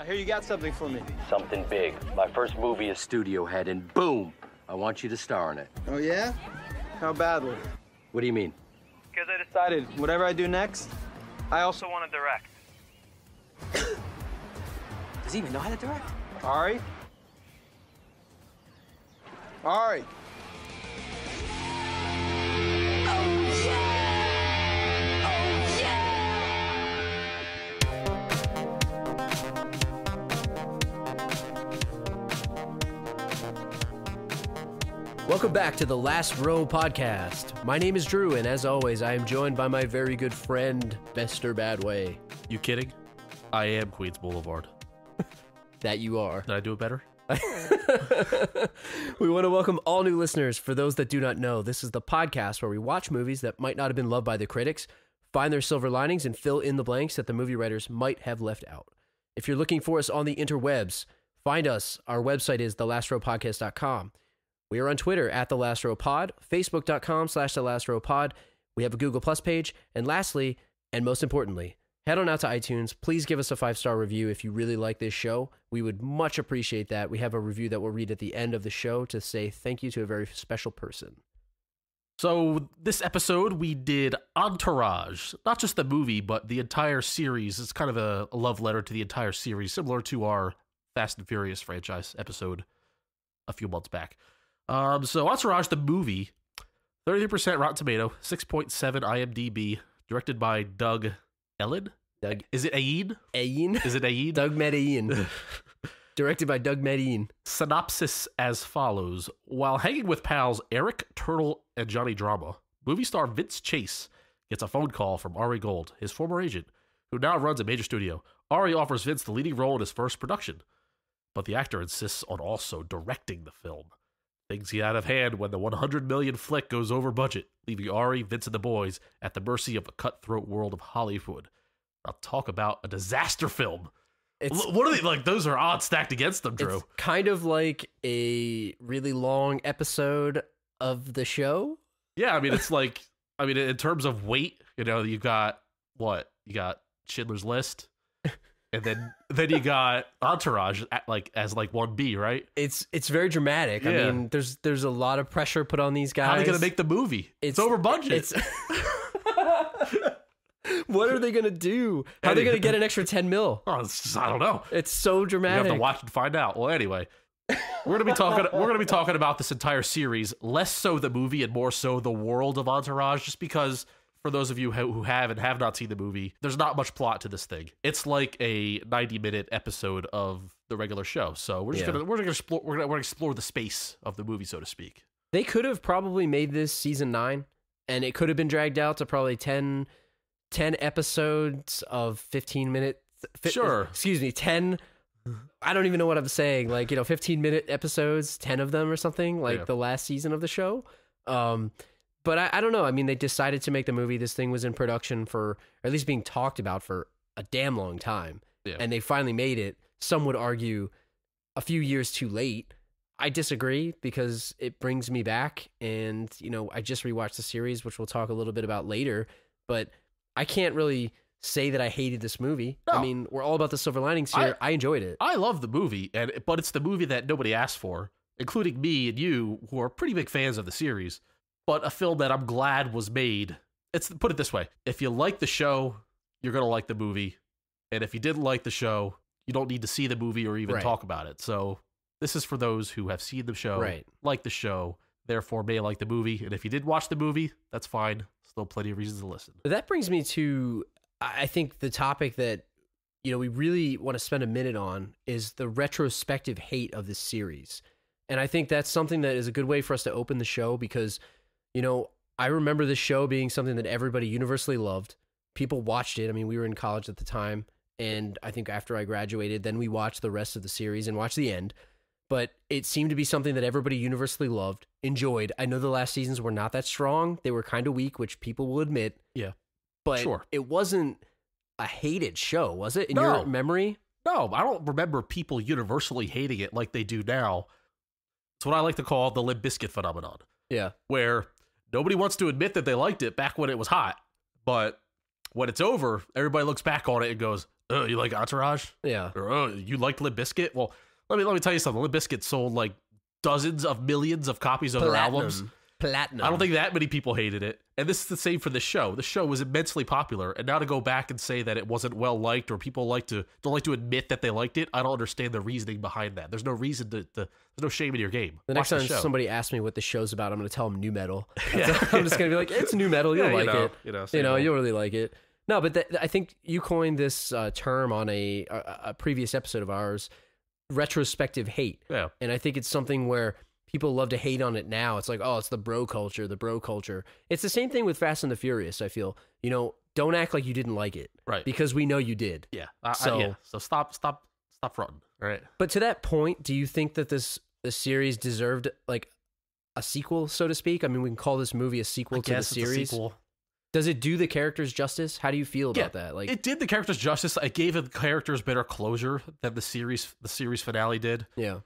I hear you got something for me. Something big. My first movie is studio head, and boom, I want you to star in it. Oh, yeah? How badly? What do you mean? Because I decided whatever I do next, I also want to direct. Does he even know how to direct? Ari? Ari. Welcome back to the Last Row Podcast. My name is Drew, and as always, I am joined by my very good friend, Mr. Badway. You kidding? I am Queens Boulevard. That you are. Did I do it better? We want to welcome all new listeners. For those that do not know, this is the podcast where we watch movies that might not have been loved by the critics, find their silver linings, and fill in the blanks that the movie writers might have left out. If you're looking for us on the interwebs, find us. Our website is thelastrowpodcast.com. We are on Twitter at The Last Row Pod, Facebook.com/The Last Row Pod. We have a Google Plus page. And lastly, and most importantly, head on out to iTunes. Please give us a 5-star review if you really like this show. We would much appreciate that. We have a review that we'll read at the end of the show to say thank you to a very special person. So this episode, we did Entourage. Not just the movie, but the entire series. It's kind of a love letter to the entire series, similar to our Fast and Furious franchise episode a few months back. So Entourage, the movie, 33% Rotten Tomato, 6.7 IMDb, directed by Doug Ellen? Is it Ayin? Ayin? Is it Ayin? Doug Medellin. Directed by Doug Medellin. Synopsis as follows. While hanging with pals Eric, Turtle, and Johnny Drama, movie star Vinny Chase gets a phone call from Ari Gold, his former agent, who now runs a major studio. Ari offers Vince the leading role in his first production, but the actor insists on also directing the film. Things get out of hand when the $100 million flick goes over budget, leaving Ari, Vince, and the boys at the mercy of the cutthroat world of Hollywood. I'll talk about a disaster film. What are they like? Those are odds stacked against them, Drew. It's kind of like a really long episode of the show. Yeah, I mean, it's like, I mean, in terms of weight, you know, you got what? You got Schindler's List. And then you got Entourage as 1B, right? It's very dramatic. Yeah. I mean, there's a lot of pressure put on these guys. How are they going to make the movie? It's over budget. What are they going to do? How are they going to get an extra 10 mil? Oh, I don't know. It's so dramatic. You have to watch and find out. Well, anyway, we're going to be talking about this entire series, less so the movie and more so the world of Entourage, just because for those of you who have and have not seen the movie, there's not much plot to this thing. It's like a 90-minute episode of the regular show. So we're just gonna explore the space of the movie, so to speak. They could have probably made this season 9, and it could have been dragged out to probably 10 episodes of 15 minutes. Sure. Excuse me, 10. I don't even know what I'm saying. 15-minute episodes, 10 of them or something, the last season of the show. But I don't know. I mean, they decided to make the movie. This thing was in production for, or at least being talked about for a damn long time. Yeah. And they finally made it. Some would argue a few years too late. I disagree because it brings me back. And, I just rewatched the series, which we'll talk a little bit about later. But I can't really say that I hated this movie. No. I mean, we're all about the silver linings here. I enjoyed it. I love the movie, but it's the movie that nobody asked for, including me and you, who are pretty big fans of the series. But a film that I'm glad was made. Put it this way. If you like the show, you're going to like the movie. And if you didn't like the show, you don't need to see the movie or even talk about it. So this is for those who have seen the show, like the show, therefore may like the movie. And if you did watch the movie, that's fine. Still plenty of reasons to listen. That brings me to, I think, the topic that, we really want to spend a minute on is the retrospective hate of this series. And I think that's something that is a good way for us to open the show because, I remember this show being something that everybody universally loved. People watched it. I mean, we were in college at the time, and I think after I graduated, then we watched the rest of the series and watched the end. But it seemed to be something that everybody universally loved, enjoyed. I know the last seasons were not that strong. They were kind of weak, which people will admit. Yeah. But it wasn't a hated show, was it, in your memory? No, I don't remember people universally hating it like they do now. It's what I like to call the Limp Bizkit phenomenon. Yeah. Where nobody wants to admit that they liked it back when it was hot, but when it's over, everybody looks back on it and goes, "Oh, you like Entourage? Yeah. Or oh, you like Limp Bizkit? Well, let me tell you something. Limp Bizkit sold like dozens of millions of copies of their albums. Platinum. I don't think that many people hated it. And this is the same for this show. The show was immensely popular, and now to go back and say that it wasn't well liked or people don't like to admit that they liked it, I don't understand the reasoning behind that. There's no reason there's no shame in your game. The next time somebody asks me what the show's about, I'm going to tell them new metal. I'm just going to be like, it's new metal. You'll like it. You'll really like it. No, but I think you coined this term on a previous episode of ours, retrospective hate. Yeah. And I think it's something where people love to hate on it now. It's like, oh, it's the bro culture. It's the same thing with Fast and the Furious, I feel. Don't act like you didn't like it. Right. Because we know you did. Yeah. So stop fronting. All right. But to that point, do you think that the series deserved like a sequel, so to speak? I mean, we can call this movie a sequel to the series. It's a sequel. Does it do the characters justice? How do you feel about that? Like, it did the characters justice. It gave the characters better closure than the series finale did. Yeah.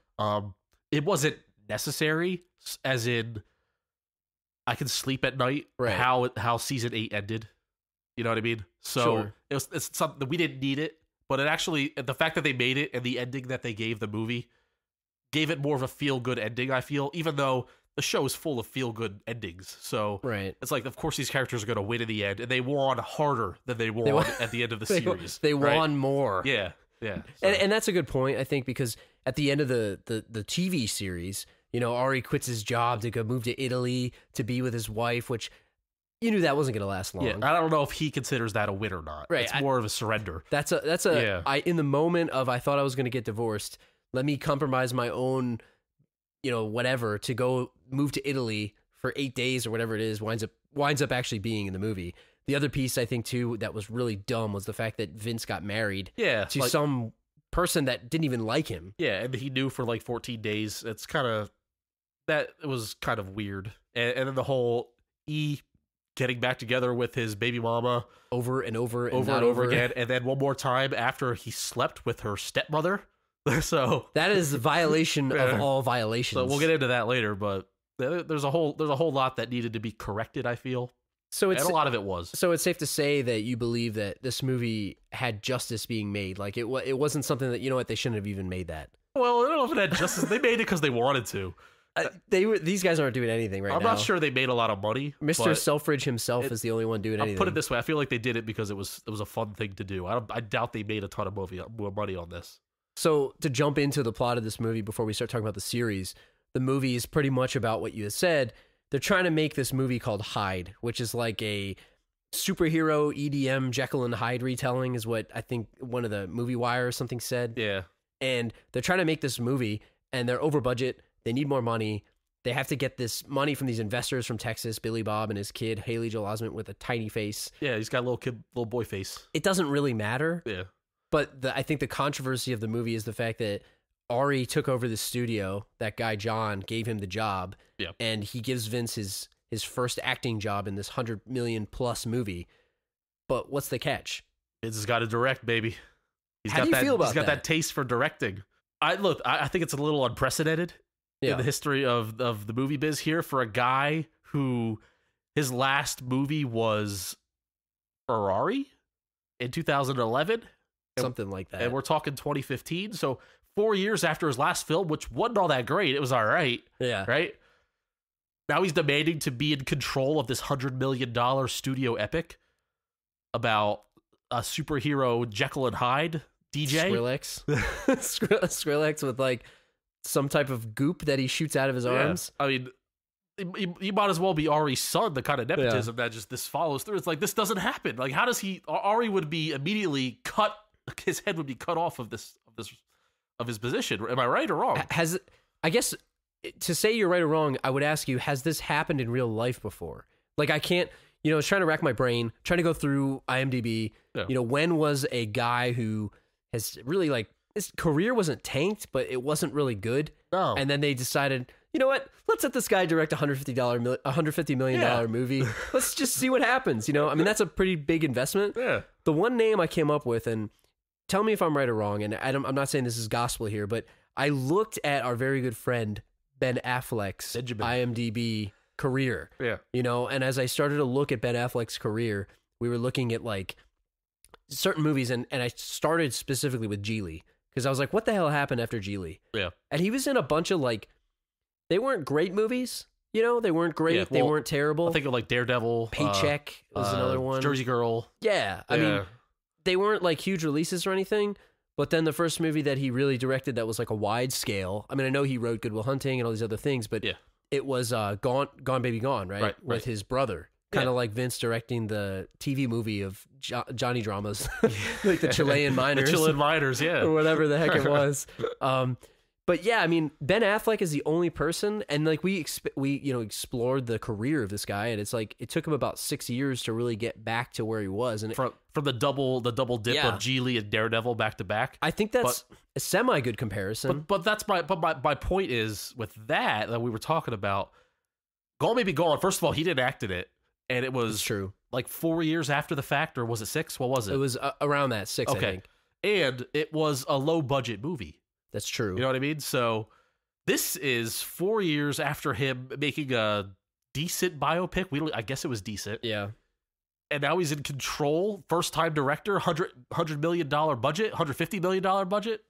It wasn't necessary, as in I can sleep at night. Right. How season 8 ended. You know what I mean? So Sure. it's something that we didn't need it, but it actually, the fact that they made it and the ending that they gave the movie gave it more of a feel good ending. I feel, even though the show is full of feel-good endings. So right. It's like, of course, these characters are going to win in the end, and they won harder than they won at the end of the series. They won more. Yeah. So. And that's a good point, I think, because at the end of the TV series, Ari quits his job to go move to Italy to be with his wife, which you knew that wasn't going to last long. Yeah, I don't know if he considers that a win or not. Right. It's more of a surrender. That's in the moment of, I thought I was going to get divorced, let me compromise my own whatever to go move to Italy for 8 days or whatever it is, winds up actually being in the movie. The other piece I think too that was really dumb was the fact that Vince got married to some person that didn't even like him. Yeah, and he knew for like 14 days. It was kind of weird. And then the whole getting back together with his baby mama over and over again, and then one more time after he slept with her stepmother. So that is a violation of all violations. So we'll get into that later, but there's a whole lot that needed to be corrected, I feel. And a lot of it was. So it's safe to say that you believe that this movie had justice being made. Like it wasn't something that, they shouldn't have even made that. Well, I don't know if it had justice. They made it because they wanted to. These guys aren't doing anything right now. I'm not sure they made a lot of money. Mr. Selfridge himself is the only one doing anything. I'll put it this way. I feel like they did it because it was a fun thing to do. I doubt they made a ton of more money on this. So to jump into the plot of this movie before we start talking about the series, the movie is pretty much about what you had said. They're trying to make this movie called Hyde, which is like a superhero EDM Jekyll and Hyde retelling, is what I think one of the Movie Wire or something said. Yeah. And they're trying to make this movie, and they're over budget. They need more money. They have to get this money from these investors from Texas, Billy Bob and his kid, Haley Joel Osment, with a tiny face. Yeah, he's got a little boy face. It doesn't really matter. Yeah. But I think the controversy of the movie is the fact that Ari took over the studio. That guy, John, gave him the job. Yeah. And he gives Vince his first acting job in this $100 million plus movie. But what's the catch? Vince has got to direct, baby. How do you feel about that? He's got that taste for directing. I think it's a little unprecedented in the history of the movie biz here for a guy who his last movie was Ferrari in 2011. Something like that. And we're talking 2015. So 4 years after his last film, which wasn't all that great, it was all right. Yeah. Right? Now he's demanding to be in control of this $100 million studio epic about a superhero Jekyll and Hyde DJ. Skrillex with like some type of goop that he shoots out of his arms. I mean, he might as well be Ari's son, the kind of nepotism that just this follows through. It's like, this doesn't happen. Like, how does Ari would be immediately cut, his head would be cut off of his position. Am I right or wrong? I guess to say you're right or wrong, I would ask you, has this happened in real life before? Like, I can't, I was trying to rack my brain, trying to go through IMDb. Yeah. When was a guy who has really, like, his career wasn't tanked, but it wasn't really good. No. And then they decided, you know what? Let's let this guy direct a $150 million movie. Let's just see what happens. I mean, that's a pretty big investment. Yeah. The one name I came up with, and tell me if I'm right or wrong, and I'm not saying this is gospel here, but I looked at our very good friend Ben Affleck's IMDb career. Yeah. And as I started to look at Ben Affleck's career, we were looking at like certain movies, and I started specifically with Geely because I was like, what the hell happened after Geely? Yeah. And he was in a bunch of like, they weren't great movies, you know, they weren't great, Yeah, they well, weren't terrible. I think of like Daredevil, Paycheck was another one. Jersey Girl. Yeah, I mean, Yeah. they weren't like huge releases or anything. But then the first movie that he really directed that was like a wide scale. I mean, I know he wrote Good Will Hunting and all these other things, but Yeah. it was Gone Baby Gone, right? Right, With right. his brother. Kind of Yeah. like Vince directing the TV movie of Johnny Dramas, like the Chilean The Miners. Chilean Miners, yeah. Or whatever the heck it was. But yeah, I mean, Ben Affleck is the only person, and like we explored the career of this guy, and it's like it took him about 6 years to really get back to where he was. And From the double dip Yeah. of Geely and Daredevil back to back. I think that's a semi good comparison. But that's my point is with that we were talking about. Gone Baby Gone. First of all, he didn't act in it, and it was It's true. like 4 years after the fact, or was it 6? What was it? It was around that 6, I okay, think. and it was a low budget movie. That's true. You know what I mean? So this is 4 years after him making a decent biopic. I guess it was decent. Yeah. And now he's in control. First time director, $100 million budget, $150 million budget.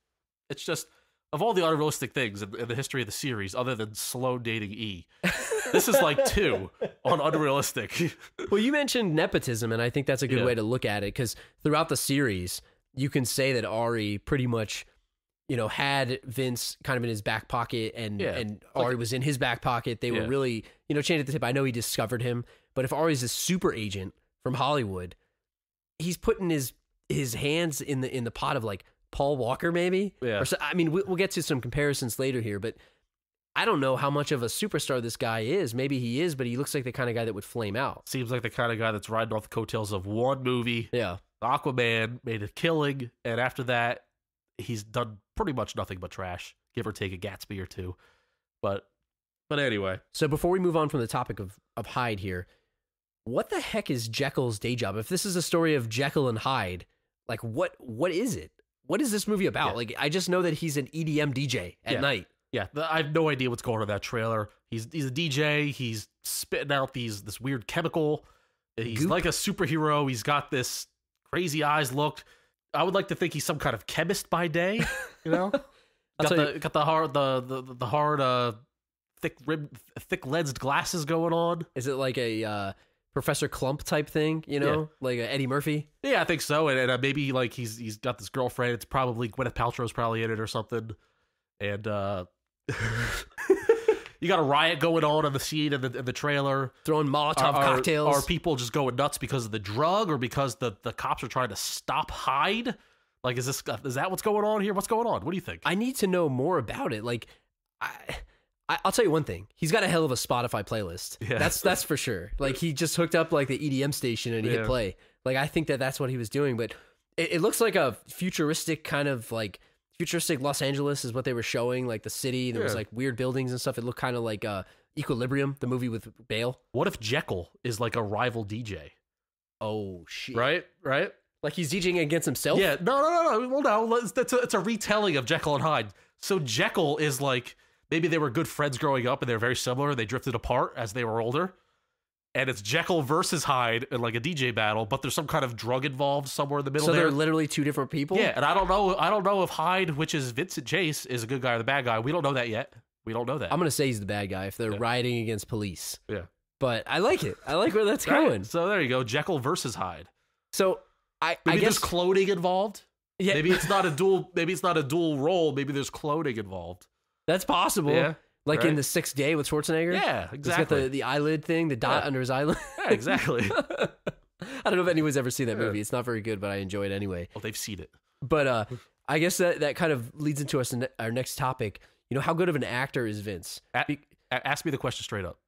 It's just, of all the unrealistic things in the history of the series, other than Sloan dating E, this is like 2 on unrealistic. Well, you mentioned nepotism, and I think that's a good Yeah. way to look at it, because throughout the series, you can say that Ari pretty much, had Vince kind of in his back pocket, and Ari was in his back pocket. They were really, chained at the tip. I know he discovered him, but if Ari's a super agent from Hollywood, he's putting his hands in the pot of like Paul Walker, maybe. Yeah. Or so, I mean, we'll get to some comparisons later here, but I don't know how much of a superstar this guy is. Maybe he is, but he looks like the kind of guy that would flame out. Seems like the kind of guy that's riding off the coattails of one movie. Yeah. Aquaman made a killing, and after that, he's done pretty much nothing but trash, give or take a Gatsby or two. But anyway. So before we move on from the topic of Hyde here, what the heck is Jekyll's day job? If this is a story of Jekyll and Hyde, like what is it? What is this movie about? Yeah. Like, I just know that he's an EDM DJ at night. Yeah, I have no idea what's going on in that trailer. He's a DJ. He's spitting out this weird chemical. He's Goop. like a superhero. He's got this crazy eyes look. I would like to think he's some kind of chemist by day. You know, got the hard thick lensed glasses going on. Is it like a Professor Clump type thing? Like a Eddie Murphy? Yeah, I think so. And maybe like he's got this girlfriend. It's probably Gwyneth Paltrow's probably in it or something. And you got a riot going on in the scene in the trailer. Throwing Molotov cocktails. Are people just going nuts because of the drug, or because the cops are trying to stop Hyde? Like, is that what's going on here? What's going on? What do you think? I need to know more about it. Like, I'll tell you one thing. He's got a hell of a Spotify playlist. Yeah. That's for sure. Like, he just hooked up like the EDM station and he hit play. Like, I think that's what he was doing. But it looks like a futuristic kind of like futuristic Los Angeles is what they were showing. Like the city, there was like weird buildings and stuff. It looked kind of like Equilibrium, the movie with Bale. What if Jekyll is like a rival DJ? Oh shit! Right. Like he's DJing against himself. Yeah. No. Well, no. It's a retelling of Jekyll and Hyde. So Jekyll is like, maybe they were good friends growing up and they're very similar. They drifted apart as they were older. And it's Jekyll versus Hyde in like a DJ battle, but there's some kind of drug involved somewhere in the middle. So there. they're literally two different people. Yeah, and I don't know if Hyde, which is Vincent Chase, is a good guy or the bad guy. We don't know that yet. We don't know that. I'm gonna say he's the bad guy if they're rioting against police. Yeah. But I like it. I like where that's going. So there you go, Jekyll versus Hyde. So I Maybe guess there's cloning involved. Yeah. Maybe it's not a dual. Maybe it's not a dual role. Maybe there's cloning involved. that's possible. Yeah. Like right. in The Sixth Day with Schwarzenegger. Yeah, He's exactly. got the eyelid thing, the dot under his eyelid. Yeah, exactly. I don't know if anyone's ever seen that movie. It's not very good, but I enjoy it anyway. Well, they've seen it. But I guess that kind of leads into our next topic. How good of an actor is Vince? Ask me the question straight up.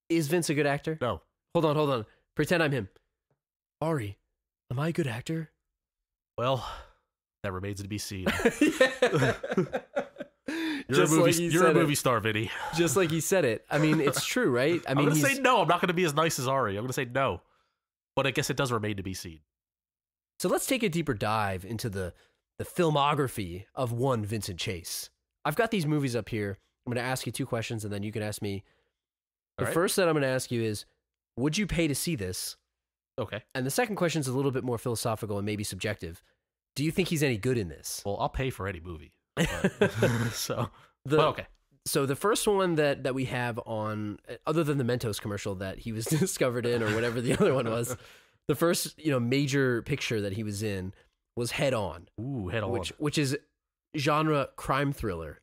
Is Vince a good actor? No. Hold on. Pretend I'm him. Ari, am I a good actor? Well, that remains to be seen. You're a movie star, Vinny. Just like he said it. I mean, it's true, right? I mean, I'm going to say no. I'm not going to be as nice as Ari. I'm going to say no. But I guess it does remain to be seen. So let's take a deeper dive into the filmography of one Vincent Chase. I've got these movies up here. I'm going to ask you 2 questions, and then you can ask me. The first that I'm going to ask you is, would you pay to see this? Okay. And the second question is a little bit more philosophical and maybe subjective. Do you think he's any good in this? Well, I'll pay for any movie. So, okay. So the first one that we have on, other than the Mentos commercial that he was discovered in or whatever the other one was, the first major picture that he was in was Head On. Ooh, Head On. Which is genre crime thriller.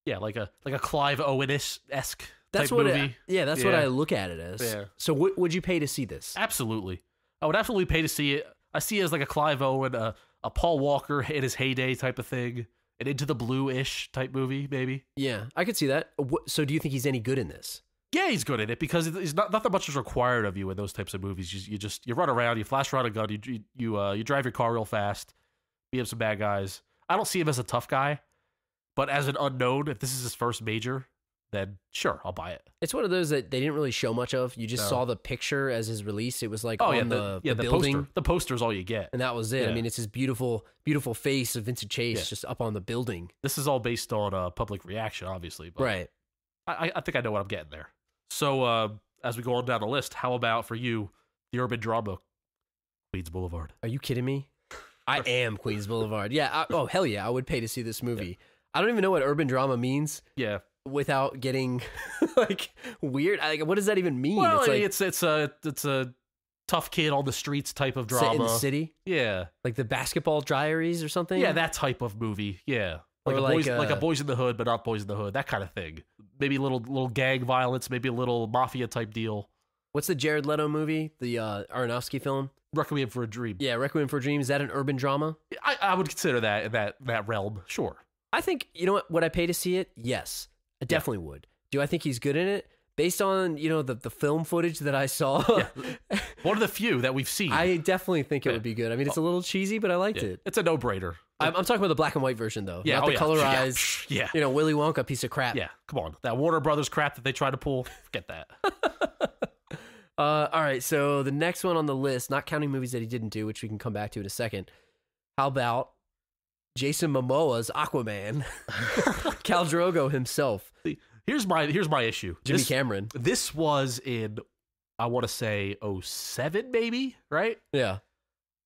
Yeah, like a Clive Owen-esque That's type what movie. That's what I look at it as. Yeah. So would you pay to see this? Absolutely. I would absolutely pay to see it. I see it as like a Clive Owen, a Paul Walker in his heyday type of thing, an Into the Blue-ish type movie, maybe. Yeah, I could see that. So do you think he's any good in this? Yeah, he's good in it because it's not that much is required of you in those types of movies. You run around, you flash around a gun, you drive your car real fast, beat up some bad guys. I don't see him as a tough guy, but as an unknown, if this is his first major, then sure, I'll buy it. It's one of those that they didn't really show much of. You just saw the picture as his release. It was like the building. Poster. The poster's all you get. And that was it. Yeah. I mean, it's his beautiful, beautiful face of Vinny Chase just up on the building. This is all based on public reaction, obviously. But right. I think I know what I'm getting there. So as we go on down the list, how about for you, the urban drama, Queens Boulevard? Are you kidding me? I am Queens Boulevard. Yeah. Hell yeah. I would pay to see this movie. Yeah. I don't even know what urban drama means. Yeah. Without getting like weird. What does that even mean? Well, it's a tough kid on the streets type of drama. Set in the city? Yeah. Like the Basketball Diaries or something? Yeah, that type of movie. Yeah. Like a Boys in the Hood, but not Boys in the Hood. That kind of thing. Maybe a little gang violence, maybe a little mafia type deal. What's the Jared Leto movie? The Aronofsky film? Requiem for a Dream. Yeah, Requiem for a Dream. Is that an urban drama? I would consider that in that realm. Sure. I think, you know what? Would I pay to see it? Yes. I definitely would. Do I think he's good in it? Based on, the film footage that I saw. Yeah. One of the few that we've seen. I definitely think it would be good. I mean, it's a little cheesy, but I liked it. It's a no-brainer. I'm talking about the black and white version, though. Yeah, not the colorized, yeah. Willy Wonka piece of crap. Yeah, come on. That Warner Brothers crap that they try to pull, forget that. All right, so the next one on the list, not counting movies that he didn't do, which we can come back to in a second. How about Jason Momoa's Aquaman? Khal Drogo himself. Here's my issue. Jimmy Cameron. This was in, I want to say, 2007 maybe, right? Yeah.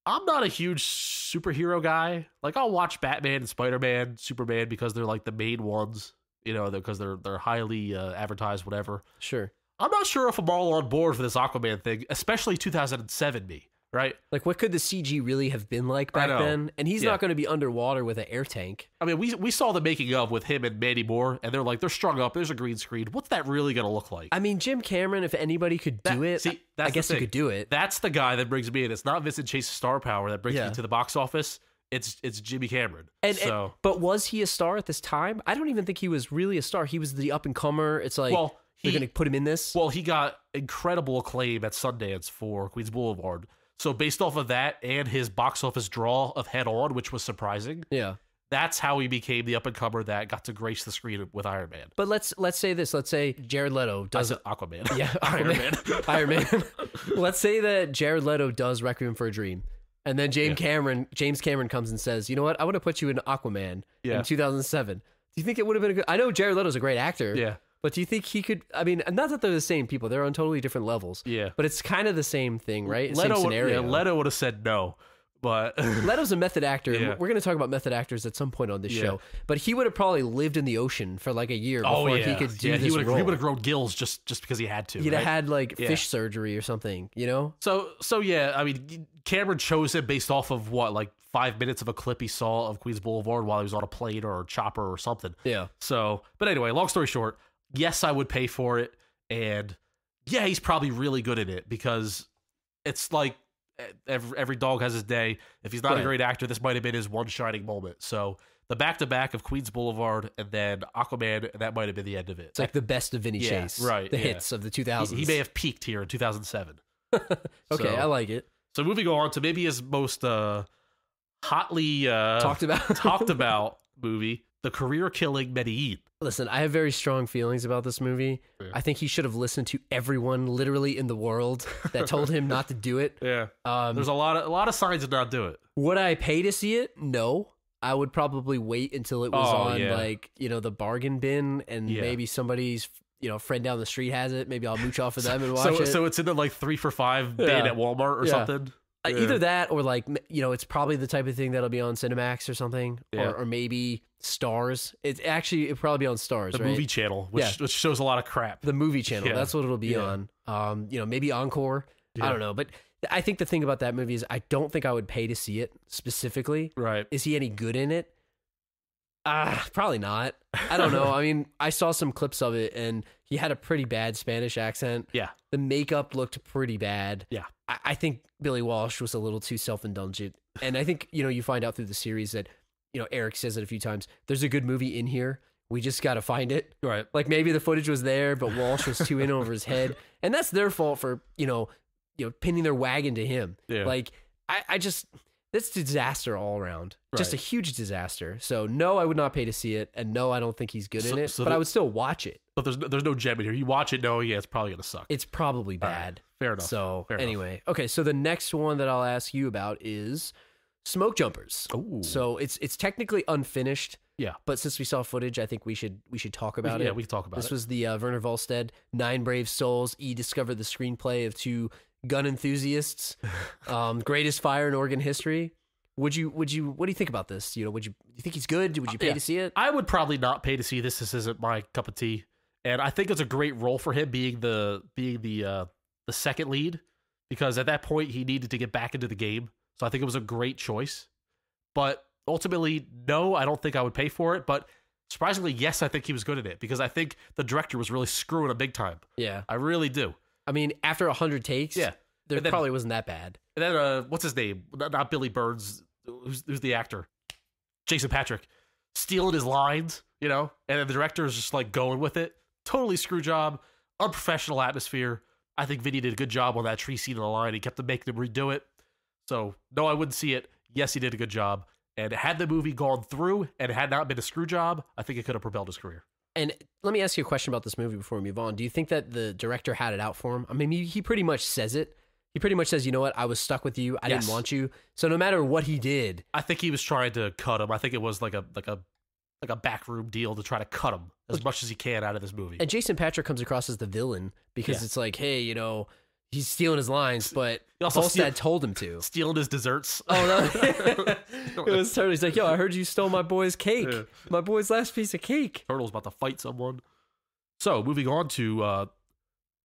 I'm not a huge superhero guy. Like, I'll watch Batman and Spider-Man, Superman because they're like the main ones, because they're highly advertised, whatever. Sure. I'm not sure if I'm all on board for this Aquaman thing, especially 2007 me. Right? Like, what could the CG really have been like back then? And he's not going to be underwater with an air tank. I mean, we saw the making of with him and Mandy Moore, and they're strung up. There's a green screen. What's that really going to look like? I mean, Jim Cameron, if anybody could do it, I guess he could do it. That's the guy that brings me in. It's not Vincent Chase's star power that brings me to the box office. It's Jimmy Cameron. But was he a star at this time? I don't even think he was really a star. He was the up-and-comer. It's like, they're going to put him in this? Well, he got incredible acclaim at Sundance for Queens Boulevard. So based off of that and his box office draw of Head On, which was surprising, that's how he became the up-and-comer that got to grace the screen with Iron Man. But let's say this. Let's say Jared Leto does Aquaman. Yeah, Iron Man. Let's say that Jared Leto does Requiem for a Dream, and then James Cameron comes and says, "You know what? I want to put you in Aquaman in 2007." Do you think it would have been a good? I know Jared Leto's a great actor. Yeah. But do you think he could? I mean, not that they're the same people; they're on totally different levels. Yeah, but it's kind of the same thing, right? Same scenario. Leto would have said no, but Leto's a method actor. Yeah. We're going to talk about method actors at some point on this show. But he would have probably lived in the ocean for like a year before he could do this role. He would have grown gills just because he had to. He'd have had like fish surgery or something, So yeah, I mean, Cameron chose it based off of what, like 5 minutes of a clip he saw of Queens Boulevard while he was on a plane or a chopper or something. Yeah. So, but anyway, long story short. Yes, I would pay for it, and yeah, he's probably really good at it because it's like every dog has his day. If he's not a great actor, this might have been his one shining moment. So the back-to-back of Queens Boulevard and then Aquaman, that might have been the end of it. It's like the best of Vinny Chase, right? The hits of the 2000s. He may have peaked here in 2007. Okay, I like it. So moving on to maybe his most hotly talked about movie, The Career-Killing Medellin. Listen, I have very strong feelings about this movie. Yeah. I think he should have listened to everyone literally in the world that told him not to do it. Yeah. There's a lot of signs to not do it. Would I pay to see it? No. I would probably wait until it was on like, the bargain bin and maybe somebody's, a friend down the street has it. Maybe I'll mooch off of them and watch it. So it's in the like 3 for $5 bin at Walmart or something. Either that or like, it's probably the type of thing that'll be on Cinemax or something, or maybe Stars. It'll probably be on Stars, the right? movie channel, which shows a lot of crap. The movie channel, that's what it'll be on. Maybe Encore. I don't know, but I think the thing about that movie is I don't think I would pay to see it specifically. Right? Is he any good in it? Probably not. I don't know. I mean, I saw some clips of it, and he had a pretty bad Spanish accent. Yeah. The makeup looked pretty bad. Yeah. I think Billy Walsh was a little too self-indulgent. And I think, you find out through the series that, Eric says it a few times, there's a good movie in here. We just got to find it. Right. Like maybe the footage was there, but Walsh was too in over his head. And that's their fault for, pinning their wagon to him. Yeah. Like, I just... That's disaster all around. Right. Just a huge disaster. So no, I would not pay to see it, and no, I don't think he's good in it. But I would still watch it. But there's no gem in here. You watch it, knowing it's probably gonna suck. It's probably bad. Right. Fair enough. So Fair anyway, enough. Okay. So the next one that I'll ask you about is Smoke Jumpers. Ooh. So it's technically unfinished. Yeah. But since we saw footage, I think we should talk about it. Yeah, we can talk about it. This was the Werner Volstead, 9 Brave Souls. Discovered the screenplay of 2 gun enthusiasts. Greatest fire in Oregon history. What do you think about this? Do you think he's good? Would you pay to see it? I would probably not pay to see this. This isn't my cup of tea. And I think it's a great role for him being the second lead, because at that point he needed to get back into the game. So I think it was a great choice. But ultimately, no, I don't think I would pay for it. But surprisingly, yes, I think he was good at it, because I think the director was really screwing him big time. Yeah. I really do. I mean, after 100 takes, there probably wasn't that bad. And then, what's his name? Not Billy Burns. Who's the actor? Jason Patrick. Stealing his lines, and then the director is just like going with it. Totally screw job. Unprofessional atmosphere. I think Vinny did a good job on that tree scene in the line. He kept making them redo it. So, no, I wouldn't see it. Yes, he did a good job. And had the movie gone through and it had not been a screw job, I think it could have propelled his career. And let me ask you a question about this movie before we move on. Do you think that the director had it out for him? I mean, he pretty much says it. He pretty much says, you know what, I was stuck with you. I didn't want you. So no matter what he did, I think he was trying to cut him. I think it was like a backroom deal to try to cut him as much as he can out of this movie. And Jason Patrick comes across as the villain because it's like, hey, he's stealing his lines, but Volstead told him to. Stealing his desserts. Oh, no. It was totally, he's like, yo, I heard you stole my boy's cake. Yeah. My boy's last piece of cake. Turtle's about to fight someone. So, moving on to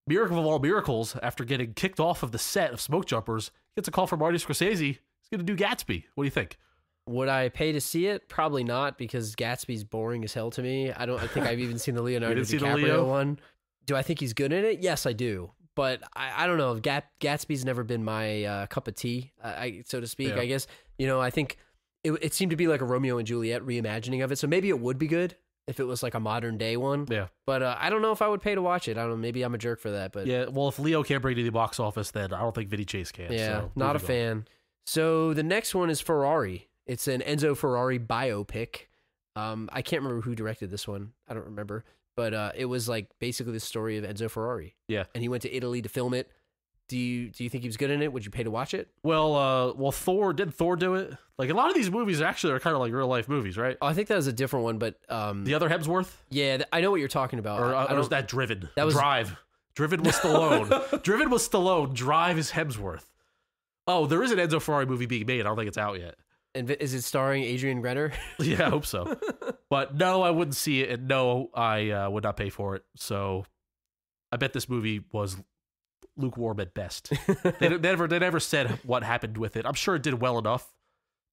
miracle of all miracles. After getting kicked off of the set of Smoke Jumpers, he gets a call from Marty Scorsese. He's going to do Gatsby. What do you think? Would I pay to see it? Probably not, because Gatsby's boring as hell to me. I think I've even seen the Leonardo DiCaprio one. Do I think he's good in it? Yes, I do. But I don't know. Gatsby's never been my cup of tea, so to speak. Yeah. I guess, I think it seemed to be like a Romeo and Juliet reimagining of it. So maybe it would be good if it was like a modern day one. Yeah. But I don't know if I would pay to watch it. I don't know. Maybe I'm a jerk for that. But yeah, well, if Leo can't bring it to the box office, then I don't think Vinny Chase can. Yeah, so not a fan. So the next one is Ferrari. It's an Enzo Ferrari biopic. I can't remember who directed this one. I don't remember. But it was like basically the story of Enzo Ferrari. Yeah. And he went to Italy to film it. Do you think he was good in it? Would you pay to watch it? Well, Thor do it? Like a lot of these movies actually are kind of like real life movies, right? Oh, I think that was a different one, but the other Hemsworth? Yeah, I know what you're talking about. Or was that Driven? That was Drive. Driven was Stallone. Driven was Stallone. Drive is Hemsworth. Oh, there is an Enzo Ferrari movie being made. I don't think it's out yet. And is it starring Adrian Grenner? Yeah, I hope so. But no, I wouldn't see it, and no, I would not pay for it. So I bet this movie was lukewarm at best. They never said what happened with it. I'm sure it did well enough,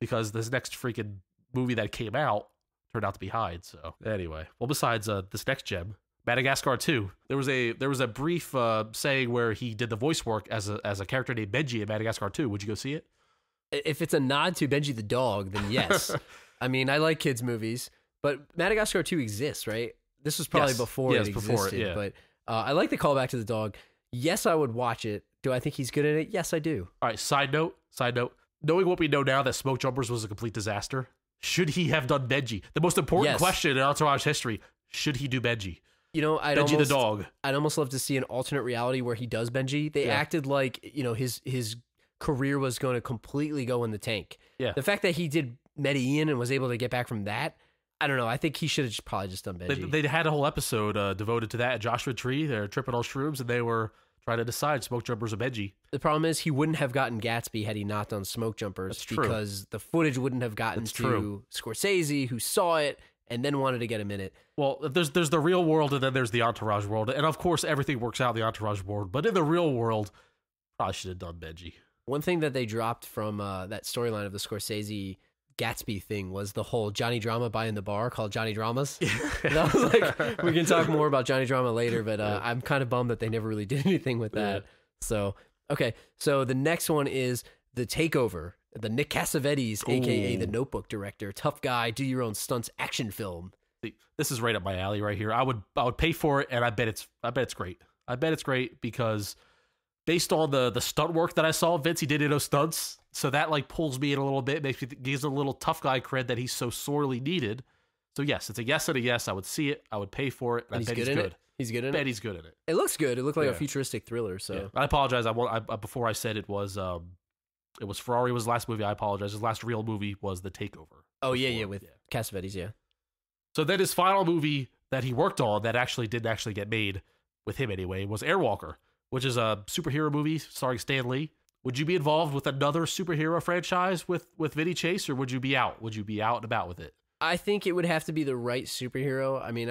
because this next freaking movie that came out turned out to be Hyde. So anyway, well, besides this next gem, Madagascar 2, there was a brief saying where he did the voice work as a character named Benji in Madagascar 2. Would you go see it? If it's a nod to Benji the dog, then yes. I mean, I like kids' movies, but Madagascar 2 exists, right? This was probably before it existed, but I like the callback to the dog. Yes, I would watch it. Do I think he's good at it? Yes, I do. All right, side note, knowing what we know now that Smoke Jumpers was a complete disaster, should he have done Benji? The most important question in Entourage history, should he do Benji? Benji the dog. I'd almost love to see an alternate reality where he does Benji. They acted like, his career was going to completely go in the tank. Yeah. The fact that he did Medellin and was able to get back from that, I don't know. I think he should have probably just done Benji. They had a whole episode devoted to that. Joshua Tree, they're tripping on shrooms, and they were trying to decide Smoke Jumpers or Benji. The problem is he wouldn't have gotten Gatsby had he not done Smoke Jumpers because the footage wouldn't have gotten to Scorsese, who saw it and then wanted to get him in it. Well, there's the real world, and then there's the Entourage world. And of course, everything works out in the Entourage world. But in the real world, probably should have done Benji. One thing that they dropped from that storyline of the Scorsese Gatsby thing was the whole Johnny Drama buying the bar called Johnny Dramas. That was like, we can talk more about Johnny Drama later, but I'm kind of bummed that they never really did anything with that. So, okay. So the next one is The Takeover, the Nick Cassavetes, a.k.a. the Notebook director, tough guy, do your own stunts action film. This is right up my alley right here. I would pay for it, and I bet it's great. I bet it's great because based on the stunt work that I saw, Vince, he did those stunts. So that like pulls me in a little bit, gives a little tough guy cred that he's so sorely needed. So yes, it's a yes and a yes. I would see it. I would pay for it. And I bet he's good. He's good in it? I bet he's good in it. It looks good. It looked like a futuristic thriller. So yeah. I apologize. Before I said it was Ferrari was the last movie. I apologize. His last real movie was The Takeover. Oh, with Cassavetes, yeah. So then his final movie that he worked on that didn't get made, with him anyway, was Airwalker, which is a superhero movie starring Stan Lee. Would you be involved with another superhero franchise with Vinny Chase, or would you be out? Would you be out and about with it? I think it would have to be the right superhero. I mean,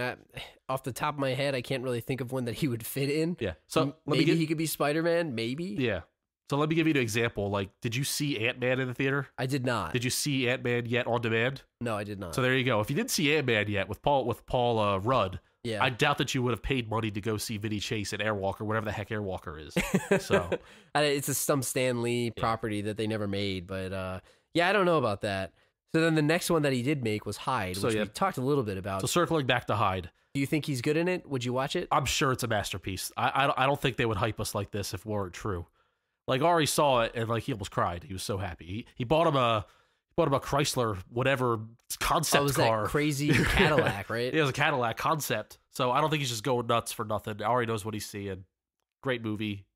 off the top of my head, I can't really think of one that he would fit in. Yeah. So maybe he could be Spider-Man, maybe. Yeah. So let me give you an example. Like, did you see Ant-Man in the theater? I did not. Did you see Ant-Man yet on demand? No, I did not. So there you go. If you didn't see Ant-Man yet with Paul Rudd, I doubt that you would have paid money to go see Vinny Chase at Airwalker, whatever the heck Airwalker is. So it's some Stan Lee property that they never made, but I don't know about that. So then the next one that he did make was Hyde, which we talked a little bit about. So circling back to Hyde. Do you think he's good in it? Would you watch it? I'm sure it's a masterpiece. I don't think they would hype us like this if it weren't true. Like, Ari saw it and like he almost cried. He was so happy. He bought him a Chrysler whatever concept car. That crazy Cadillac, right? It was a Cadillac concept. So I don't think he's just going nuts for nothing. Ari knows what he's seeing. Great movie.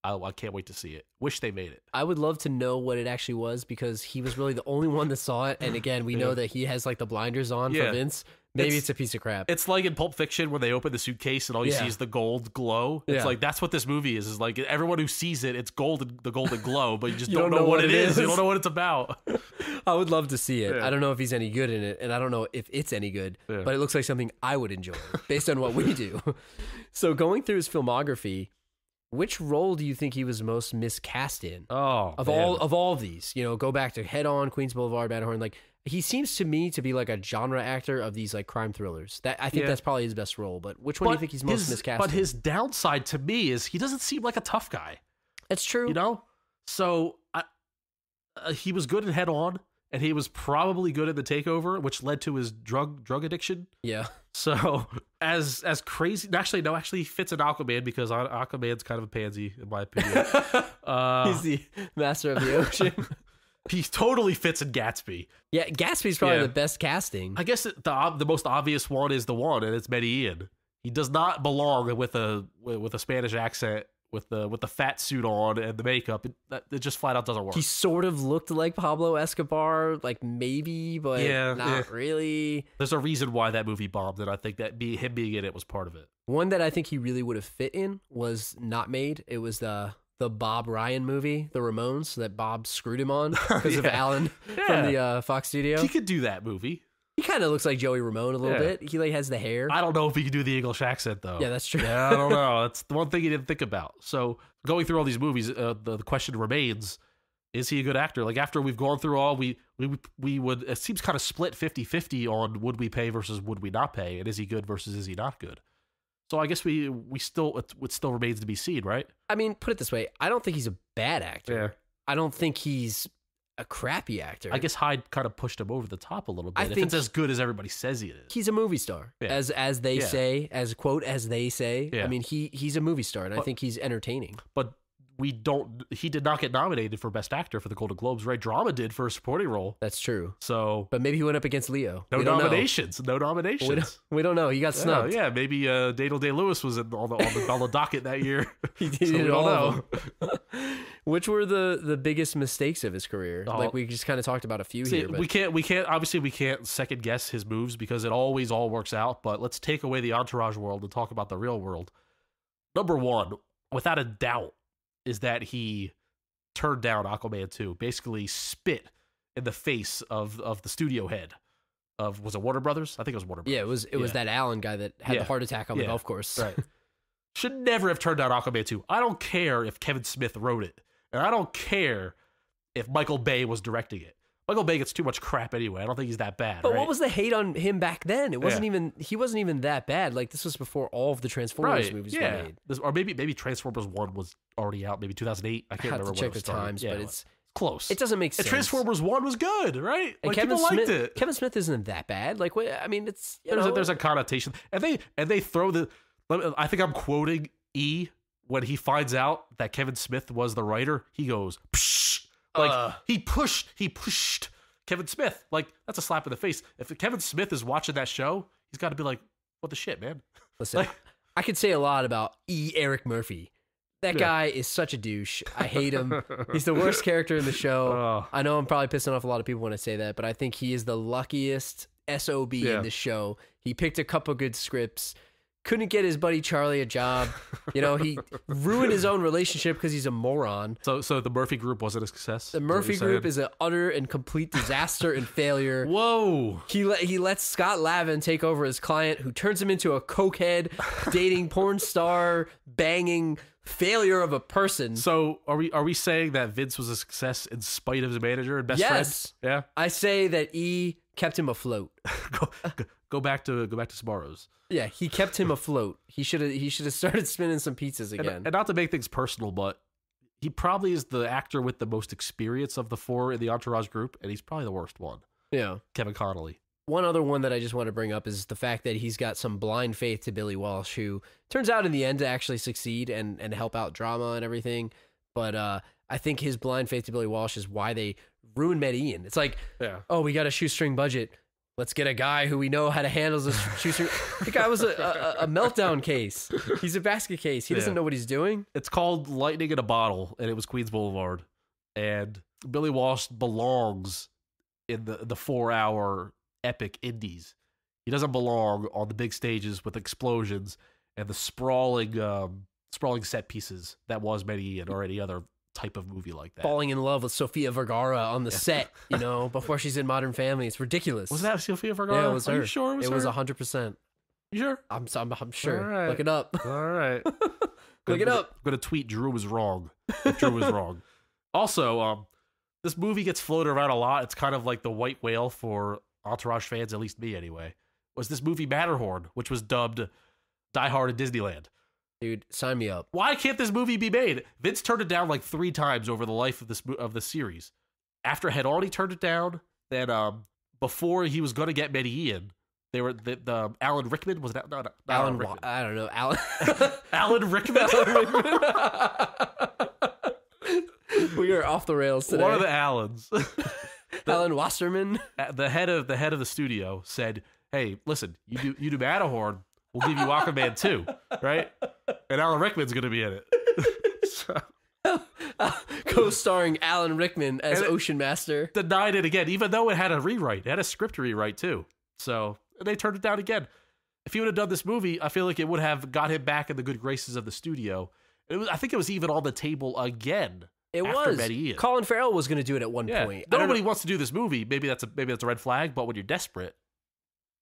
I can't wait to see it. Wish they made it. I would love to know what it actually was because he was really the only one that saw it. And again, we know that he has like the blinders on for Vince. Maybe it's a piece of crap. It's like in Pulp Fiction when they open the suitcase and all you see is the gold glow. It's like that's what this movie is. Is like everyone who sees it, it's golden, the golden glow, but you just don't know what it is. You don't know what it's about. I would love to see it. Yeah. I don't know if he's any good in it, and I don't know if it's any good, but it looks like something I would enjoy based on what we do. So going through his filmography, which role do you think he was most miscast in? Of all of these, go back to Head On, Queens Boulevard, Matterhorn. Like he seems to me to be like a genre actor of these like crime thrillers. That I think that's probably his best role. But which one do you think he's most miscast? But his downside to me is he doesn't seem like a tough guy. That's true. So he was good in Head On, and he was probably good at The Takeover, which led to his drug addiction. Yeah. So as crazy, actually he fits in Aquaman because Aquaman's kind of a pansy in my opinion. He's the master of the ocean. He totally fits in Gatsby. Yeah, Gatsby's probably the best casting. I guess the most obvious one is the one, and it's Medellin. He does not belong with a Spanish accent. With the fat suit on and the makeup, it just flat out doesn't work. He sort of looked like Pablo Escobar, like maybe, but not really. There's a reason why that movie bombed, and I think that him being in it was part of it. One that I think he really would have fit in was not made. It was the Bob Ryan movie, The Ramones, that Bob screwed him on because of Alan from the Fox studio. He could do that movie. He kind of looks like Joey Ramone a little bit. He like has the hair. I don't know if he can do the English accent though. Yeah, that's true. Yeah, I don't know. That's the one thing he didn't think about. So going through all these movies, the question remains: is he a good actor? Like after we've gone through all, we would. It seems kind of split 50-50 on would we pay versus would we not pay, and is he good versus is he not good? So I guess it still remains to be seen, right? I mean, put it this way: I don't think he's a bad actor. Yeah. I don't think he's a crappy actor. I guess Hyde kind of pushed him over the top a little bit. If it's as good as everybody says he is. He's a movie star. Yeah. As they say, as they say. Yeah. I mean, he's a movie star, and I think he's entertaining. But he did not get nominated for Best Actor for the Golden Globes, right? Drama did for a supporting role. That's true. So, but maybe he went up against Leo. No nominations. No nominations. We don't know. He got snubbed. Yeah, maybe Daniel Day-Lewis was on the docket that year. He did so all of them. Which were the biggest mistakes of his career? Like we just kind of talked about a few here. But... We can't second guess his moves because it always all works out. But let's take away the Entourage world and talk about the real world. Number one, without a doubt, is that he turned down Aquaman 2. Basically, spit in the face of the studio head of, was it Warner Brothers? I think it was Warner Brothers. Yeah, it was that Allen guy that had the heart attack on the golf course. Right. Should never have turned down Aquaman 2. I don't care if Kevin Smith wrote it. And I don't care if Michael Bay was directing it. Michael Bay gets too much crap anyway. I don't think he's that bad. But what was the hate on him back then? It wasn't even he wasn't even that bad. Like this was before all of the Transformers movies were made. Or maybe Transformers 1 was already out, maybe 2008. I can't remember when it was started. times, but it's close. It doesn't make sense. And Transformers 1 was good, right? And like people liked it. Kevin Smith isn't that bad. Like I mean, it's there's a connotation. And they throw the I think I'm quoting E when he finds out that Kevin Smith was the writer, he goes, psh! Like he pushed Kevin Smith. Like that's a slap in the face. If Kevin Smith is watching that show, he's got to be like, what the shit, man? Listen, I could say a lot about Eric Murphy. That guy is such a douche. I hate him. He's the worst character in the show. I know I'm probably pissing off a lot of people when I say that, but I think he is the luckiest SOB in the show. He picked a couple good scripts. Couldn't get his buddy Charlie a job. He ruined his own relationship because he's a moron. So the Murphy Group wasn't a success? The Murphy Group is an utter and complete disaster and failure. Whoa. He lets Scott Lavin take over his client, who turns him into a cokehead, dating porn star, banging failure of a person. So are we saying that Vince was a success in spite of his manager and best friend? Yeah. I say that E kept him afloat. Go back to Sbarro's. Yeah, he kept him afloat. He should have started spinning some pizzas again. And not to make things personal, but he probably is the actor with the most experience of the four in the Entourage group, and he's probably the worst one. Yeah. Kevin Connolly. One other one that I just want to bring up is the fact that he's got some blind faith to Billy Walsh, who turns out in the end to actually succeed and help out drama and everything. But I think his blind faith to Billy Walsh is why they ruined Medellin. It's like, we got a shoestring budget. Let's get a guy who we know how to handle this shoestring. The guy was a meltdown case. He's a basket case. He doesn't know what he's doing. It's called Lightning in a Bottle, and it was Queens Boulevard. And Billy Walsh belongs in the 4-hour epic indies. He doesn't belong on the big stages with explosions and the sprawling set pieces that was Medellin or any other type of movie like that. Falling in love with Sofia Vergara on the set, before she's in Modern Family. It's ridiculous. Was that Sofia Vergara? Yeah, it was her. Are you sure it was her? It was 100%. You sure? I'm sure. All right. Look it up. All right. Look it up. I'm going to tweet Drew was wrong. If Drew was wrong. Also, this movie gets floated around a lot. It's kind of like the white whale for Entourage fans, at least me anyway. Was this movie Matterhorn, which was dubbed Die Hard in Disneyland. Dude, sign me up. Why can't this movie be made? Vince turned it down like 3 times over the life of the series. After had already turned it down, then before he was going to get Medellin, they were the Alan Rickman was that no Alan Rickman. I don't know Alan Alan Rickman. We are off the rails today. One of the Allens. Alan Wasserman, the head of the studio, said, "Hey, listen, you do Matterhorn, we'll give you Aquaman 2, right? And Alan Rickman's going to be in it." Co-starring Alan Rickman as Ocean Master. Denied it again, even though it had a rewrite. It had a script rewrite too. So they turned it down again. If he would have done this movie, I feel like it would have got him back in the good graces of the studio. I think it was even on the table again. It was. Medellin. Colin Farrell was going to do it at one point. Nobody wants to do this movie. Maybe that's a red flag. But when you're desperate,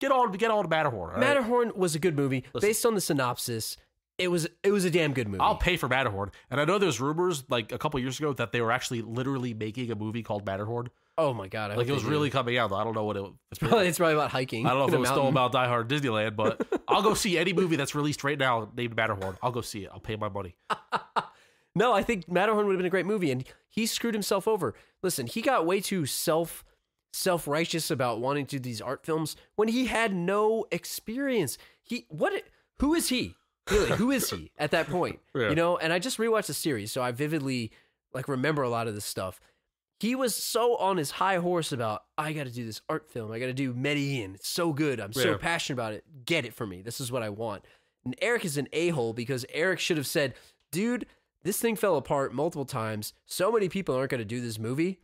get on to Matterhorn. Right? Matterhorn was a good movie. Listen. Based on the synopsis, it was a damn good movie. I'll pay for Matterhorn. And I know there's rumors like a couple years ago that they were actually literally making a movie called Matterhorn. Oh my god! It was really coming out. I don't know what it's probably about hiking. I don't know if it was still about Die Hard Disneyland, but I'll go see any movie that's released right now named Matterhorn. I'll go see it. I'll pay my money. No, I think Matterhorn would have been a great movie, and he screwed himself over. Listen, he got way too self-righteous about wanting to do these art films when he had no experience. Who is he? Really, who is he at that point? Yeah. And I just rewatched the series, so I vividly remember a lot of this stuff. He was so on his high horse about, I got to do this art film. I got to do Medellin. It's so good. I'm so passionate about it. Get it for me. This is what I want. And Eric is an a-hole because Eric should have said, dude, this thing fell apart multiple times. So many people aren't going to do this movie.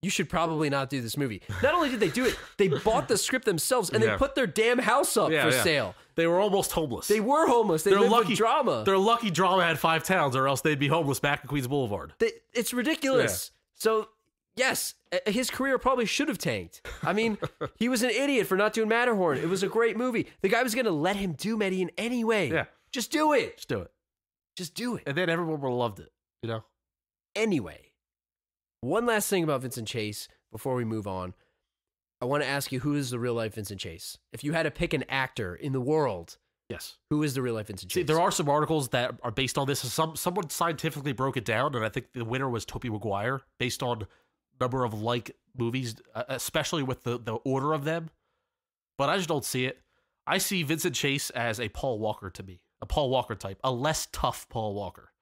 You should probably not do this movie. Not only did they do it, they bought the script themselves and they put their damn house up for sale. They were almost homeless. They were homeless. They're lucky drama. They're lucky drama had 5 towns, or else they'd be homeless back in Queens Boulevard. It's ridiculous. So, yes, his career probably should have tanked. I mean, he was an idiot for not doing Matterhorn. It was a great movie. The guy was going to let him do Medellin anyway. Yeah. Just do it. Just do it. Just do it. And then everyone would have loved it, you know? Anyway, one last thing about Vincent Chase before we move on. I want to ask you, who is the real life Vincent Chase? If you had to pick an actor in the world, yes, who is the real life Vincent Chase? See, there are some articles that are based on this. Someone scientifically broke it down, and I think the winner was Tobey Maguire, based on number of like movies, especially with the order of them. But I just don't see it. I see Vincent Chase as a Paul Walker to me, a Paul Walker type, a less tough Paul Walker.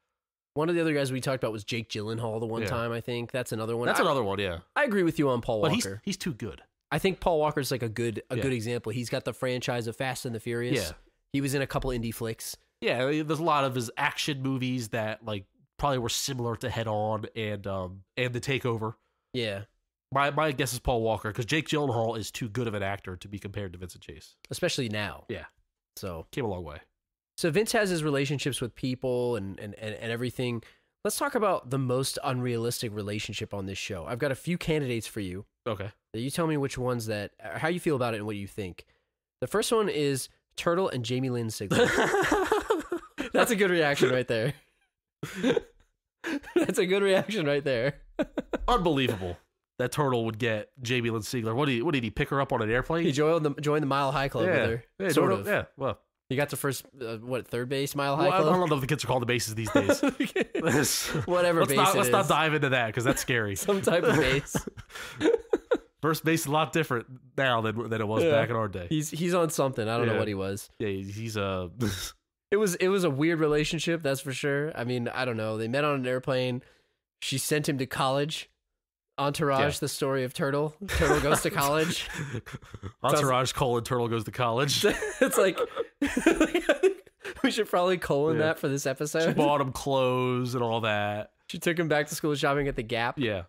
One of the other guys we talked about was Jake Gyllenhaal the one time, I think. That's another one. That's another one, yeah. I agree with you on Paul Walker. But he's too good. I think Paul Walker's like a good example. He's got the franchise of Fast and the Furious. Yeah. He was in a couple indie flicks. Yeah, there's a lot of his action movies that like probably were similar to Head On and The Takeover. Yeah. My guess is Paul Walker, because Jake Gyllenhaal is too good of an actor to be compared to Vincent Chase. Especially now. Yeah. So came a long way. So Vince has his relationships with people and everything. Let's talk about the most unrealistic relationship on this show. I've got a few candidates for you. Okay. You tell me which ones how you feel about it and what you think. The first one is Turtle and Jamie Lynn Sigler. That's a good reaction right there. That's a good reaction right there. Unbelievable that Turtle would get Jamie Lynn Sigler. What did he pick her up on an airplane? He joined the Mile High Club with her. Yeah, sort of. Yeah, well. He got to first, third base Mile High Club? I don't know if the kids are called the bases these days. Whatever base let's not dive into that, because that's scary. Some type of base. First base is a lot different now than it was back in our day. He's on something. I don't know what he was. Yeah, he's It was a weird relationship, that's for sure. I mean, I don't know. They met on an airplane. She sent him to college. Entourage, the story of Turtle. Turtle goes to college. Entourage, Turtle goes to college. It's like, we should probably colon that for this episode. She bought him clothes and all that. She took him back to school shopping at the Gap. Yeah.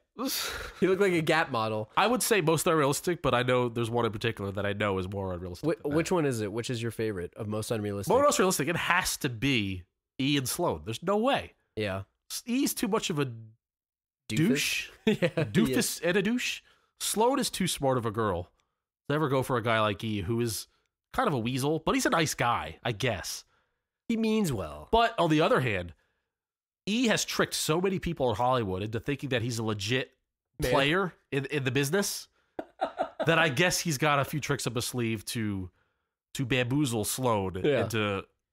He looked like a Gap model. I would say most unrealistic, but I know there's one in particular that I know is more unrealistic. Which one is it? Which is your favorite of most unrealistic? Most realistic, it has to be E and Sloan. There's no way. Yeah. E's too much of a douche. Doofus and a douche. Sloan is too smart of a girl to ever go for a guy like E, who is kind of a weasel, but he's a nice guy, I guess. He means well. But on the other hand, E has tricked so many people in Hollywood into thinking that he's a legit player in the business that I guess he's got a few tricks up his sleeve to bamboozle Sloan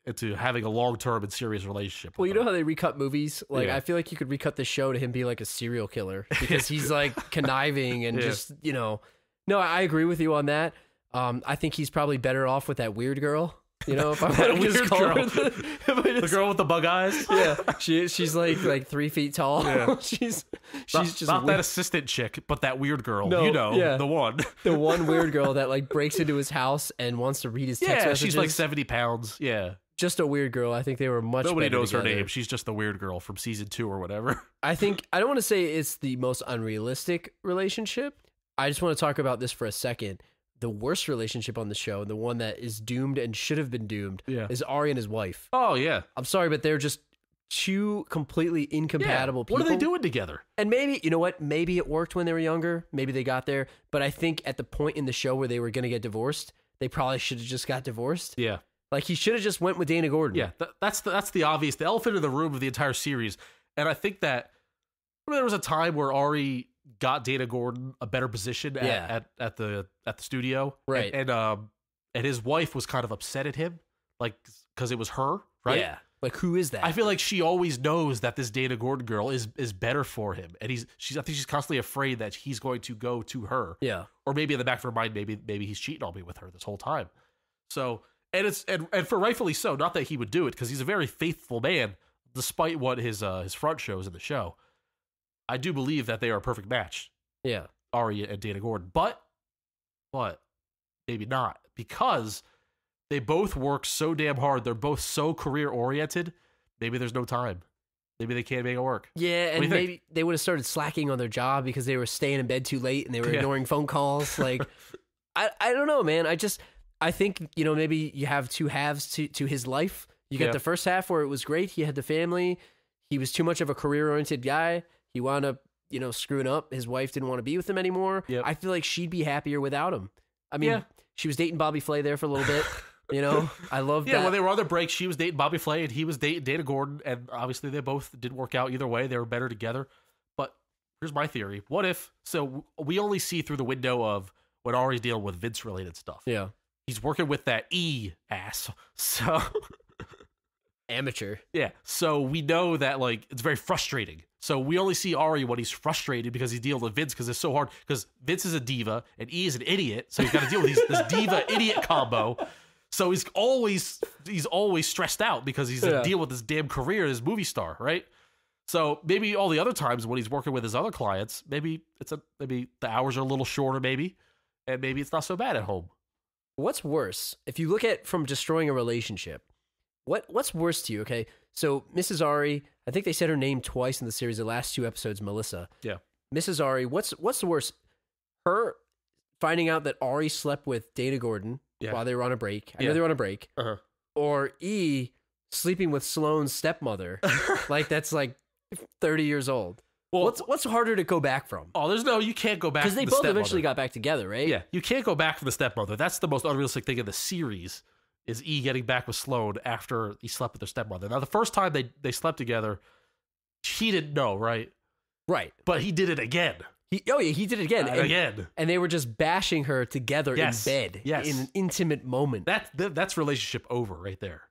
into having a long-term and serious relationship. Well, you know how they recut movies? Like, I feel like you could recut the show to him being like a serial killer because he's like conniving and just, No, I agree with you on that. I think he's probably better off with that weird girl. If I want to just call her the girl with the bug eyes. Yeah, she's like 3 feet tall. Yeah. she's just not that assistant chick, but that weird girl. No, the one, the one weird girl that like breaks into his house and wants to read his text messages. She's like 70 pounds. Yeah, just a weird girl. I think they were much. Nobody better knows together. her name. She's just the weird girl from season 2 or whatever. I don't want to say it's the most unrealistic relationship. I just want to talk about this for a second. The worst relationship on the show, the one that is doomed and should have been doomed, is Ari and his wife. Oh, yeah. I'm sorry, but they're just two completely incompatible people. What are they doing together? And maybe, you know what? Maybe it worked when they were younger. Maybe they got there. But I think at the point in the show where they were going to get divorced, they probably should have just got divorced. Yeah. Like, he should have just went with Dana Gordon. Yeah, that's the obvious, the elephant in the room of the entire series. And I think that there was a time where Ari got Dana Gordon a better position at the studio, right? And his wife was kind of upset at him, like, because it was her, right? Yeah, like, who is that? I feel like she always knows that this Dana Gordon girl is better for him, and I think she's constantly afraid that he's going to go to her, or maybe in the back of her mind, maybe he's cheating on me with her this whole time. So, and for rightfully so, not that he would do it, because he's a very faithful man, despite what his front shows in the show. I do believe that they are a perfect match. Yeah. Ari and Dana Gordon. But maybe not. Because they both work so damn hard. They're both so career-oriented. Maybe there's no time. Maybe they can't make it work. Yeah, What do and you think? maybe they would have started slacking on their job because they were staying in bed too late and they were ignoring phone calls. Like, I don't know, man. I think, maybe you have two halves to his life. You got the first half where it was great. He had the family. He was too much of a career-oriented guy. He wound up, screwing up. His wife didn't want to be with him anymore. Yep. I feel like she'd be happier without him. I mean, she was dating Bobby Flay there for a little bit. I love that. Yeah, when they were on their break, she was dating Bobby Flay and he was dating Dana Gordon, and obviously they both didn't work out either way. They were better together. But here's my theory. What if, so we only see through the window of when Ari's dealing with Vince-related stuff. Yeah. He's working with that E-ass. So... Amateur. Yeah, so we know that, like, it's very frustrating. So we only see Ari when he's frustrated because he's dealing with Vince because it's so hard. Because Vince is a diva and E is an idiot, so he's got to deal with this diva-idiot combo. So he's always stressed out because he's dealing with this damn career, this movie star, right? So maybe all the other times when he's working with his other clients, maybe the hours are a little shorter, maybe, and maybe it's not so bad at home. What's worse, if you look at from destroying a relationship? What's worse to you? Okay, so Mrs. Ari, I think they said her name twice in the series. The last 2 episodes, Melissa. Yeah. Mrs. Ari, what's the worst? Her finding out that Ari slept with Dana Gordon while they were on a break. I know they were on a break. Uh-huh. Or E sleeping with Sloan's stepmother, that's like 30 years old. Well, what's harder to go back from? Oh, you can't go back because they from the both stepmother. eventually got back together, right? Yeah, you can't go back from the stepmother. That's the most unrealistic thing in the series. Is E getting back with Sloan after he slept with their stepmother. Now, the first time they slept together, he didn't know, right? Right. But he did it again. He did it again. Again. And they were just bashing her together in bed in an intimate moment. That's relationship over right there.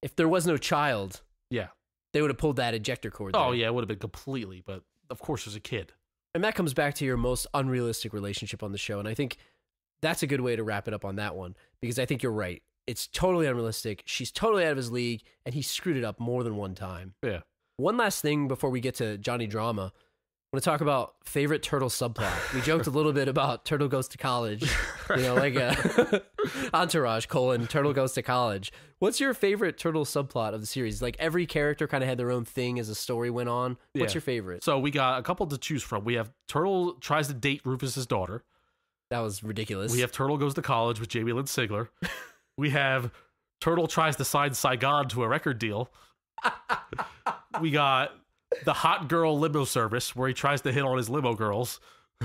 If there was no child, yeah, they would have pulled that ejector cord there. Oh, yeah, it would have been completely. But, of course, there's a kid. And that comes back to your most unrealistic relationship on the show. And I think that's a good way to wrap it up on that one. Because I think you're right. It's totally unrealistic. She's totally out of his league, and he screwed it up more than one time. Yeah. One last thing before we get to Johnny Drama. I want to talk about favorite Turtle subplot. We joked a little bit about Turtle Goes to College, like Entourage, Turtle Goes to College. What's your favorite Turtle subplot of the series? Like every character kind of had their own thing as the story went on. What's your favorite? So we got a couple to choose from. We have Turtle tries to date Rufus's daughter. That was ridiculous. We have Turtle Goes to College with Jamie Lynn Sigler. We have Turtle tries to sign Saigon to a record deal. We got the hot girl limo service where he tries to hit on his limo girls.